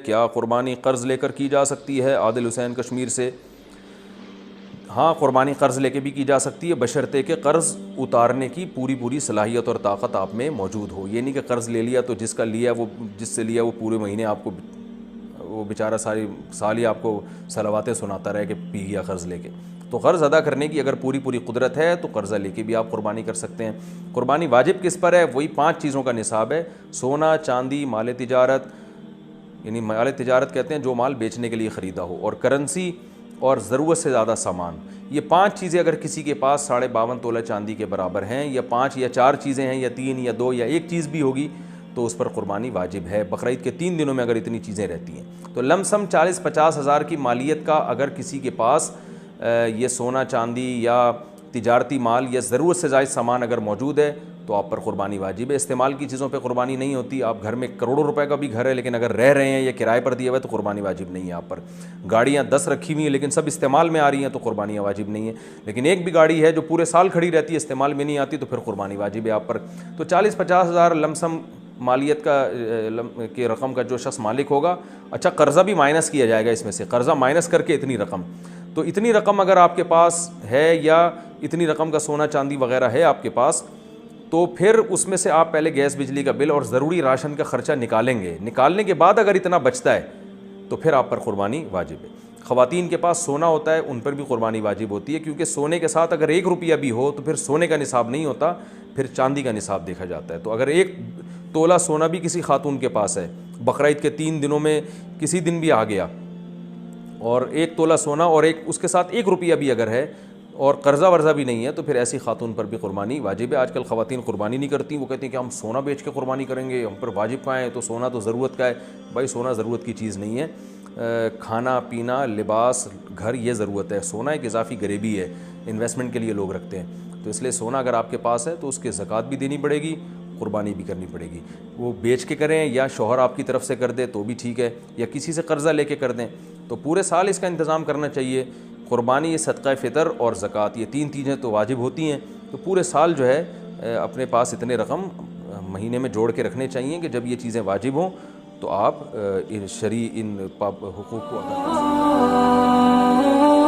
کیا قربانی قرض لے کر کی جا سکتی ہے؟ عادل حسین کشمیر سے۔ ہاں، قربانی قرض لے کے بھی کی جا سکتی ہے، بشرطے کہ قرض اتارنے کی پوری صلاحیت اور طاقت آپ میں موجود ہو۔ یہ نہیں کہ قرض لے لیا تو جس کا لیا وہ جس سے لیا وہ پورے مہینے آپ کو وہ بیچارہ ساری سال ہی آپ کو صلواتیں سناتا رہے کہ پی گیا قرض لے کے۔ تو قرض ادا کرنے کی اگر پوری قدرت ہے تو قرضہ لے کے بھی آپ قربانی کر سکتے ہیں۔ قربانی واجب کس پر ہے؟ وہی 5 چیزوں کا نصاب ہے: سونا، چاندی، مال تجارت، یعنی مال تجارت کہتے ہیں جو مال بیچنے کے لیے خریدا ہو، اور کرنسی، اور ضرورت سے زیادہ سامان۔ یہ 5 چیزیں اگر کسی کے پاس 52.5 تولہ چاندی کے برابر ہیں، یا 5 یا 4 چیزیں ہیں، یا 3 یا 2 یا 1 چیز بھی ہوگی، تو اس پر قربانی واجب ہے۔ بقرعید کے 3 دنوں میں اگر اتنی چیزیں رہتی ہیں تو لم سم 40-50 ہزار کی مالیت کا اگر کسی کے پاس یہ سونا، چاندی یا تجارتی مال یا ضرورت سے زائد سامان اگر موجود ہے تو آپ پر قربانی واجب ہے۔ استعمال کی چیزوں پہ قربانی نہیں ہوتی۔ آپ گھر میں کروڑوں روپے کا بھی گھر ہے لیکن اگر رہ رہے ہیں یا کرائے پر دیا ہوا ہے تو قربانی واجب نہیں ہے آپ پر۔ گاڑیاں 10 رکھی ہوئی ہیں لیکن سب استعمال میں آ رہی ہیں تو قربانیاں واجب نہیں ہیں، لیکن ایک بھی گاڑی ہے جو پورے سال کھڑی رہتی ہے، استعمال میں نہیں آتی، تو پھر قربانی واجب ہے آپ پر۔ تو 40-50 ہزار لم سم مالیت کا کی رقم کا جو شخص مالک ہوگا، اچھا قرضہ بھی مائنس کیا جائے گا اس میں سے، قرضہ مائنس کر کے اتنی رقم، تو اتنی رقم اگر آپ کے پاس ہے یا اتنی رقم کا سونا چاندی وغیرہ ہے آپ کے پاس، تو پھر اس میں سے آپ پہلے گیس بجلی کا بل اور ضروری راشن کا خرچہ نکالیں گے۔ نکالنے کے بعد اگر اتنا بچتا ہے تو پھر آپ پر قربانی واجب ہے۔ خواتین کے پاس سونا ہوتا ہے ان پر بھی قربانی واجب ہوتی ہے، کیونکہ سونے کے ساتھ اگر 1 روپیہ بھی ہو تو پھر سونے کا نصاب نہیں ہوتا، پھر چاندی کا نصاب دیکھا جاتا ہے۔ تو اگر 1 تولہ سونا بھی کسی خاتون کے پاس ہے، بقرعید کے 3 دنوں میں کسی دن بھی آ گیا، اور 1 تولہ سونا اور اس کے ساتھ 1 روپیہ بھی اگر ہے اور قرضہ ورضہ بھی نہیں ہے، تو پھر ایسی خاتون پر بھی قربانی واجب ہے۔ آج کل خواتین قربانی نہیں کرتی، وہ کہتی ہیں کہ ہم سونا بیچ کے قربانی کریں گے، ہم پر واجب کہاں ہے، تو سونا تو ضرورت کا ہے۔ بھائی سونا ضرورت کی چیز نہیں ہے، کھانا پینا، لباس، گھر، یہ ضرورت ہے۔ سونا ایک اضافی غریبی ہے، انویسٹمنٹ کے لیے لوگ رکھتے ہیں، تو اس لیے سونا اگر آپ کے پاس ہے تو اس کے زکوٰۃ بھی دینی پڑے گی، قربانی بھی کرنی پڑے گی۔ وہ بیچ کے کریں یا شوہر آپ کی طرف سے کر دے تو بھی ٹھیک ہے، یا کسی سے قرضہ لے کے کر دیں، تو پورے سال اس کا انتظام کرنا چاہیے۔ قربانی، صدقہ فطر اور زکوٰۃ، یہ 3 چیزیں تو واجب ہوتی ہیں، تو پورے سال جو ہے اپنے پاس اتنے رقم مہینے میں جوڑ کے رکھنے چاہیے کہ جب یہ چیزیں واجب ہوں تو آپ ان حقوق کو ادا کر سکیں۔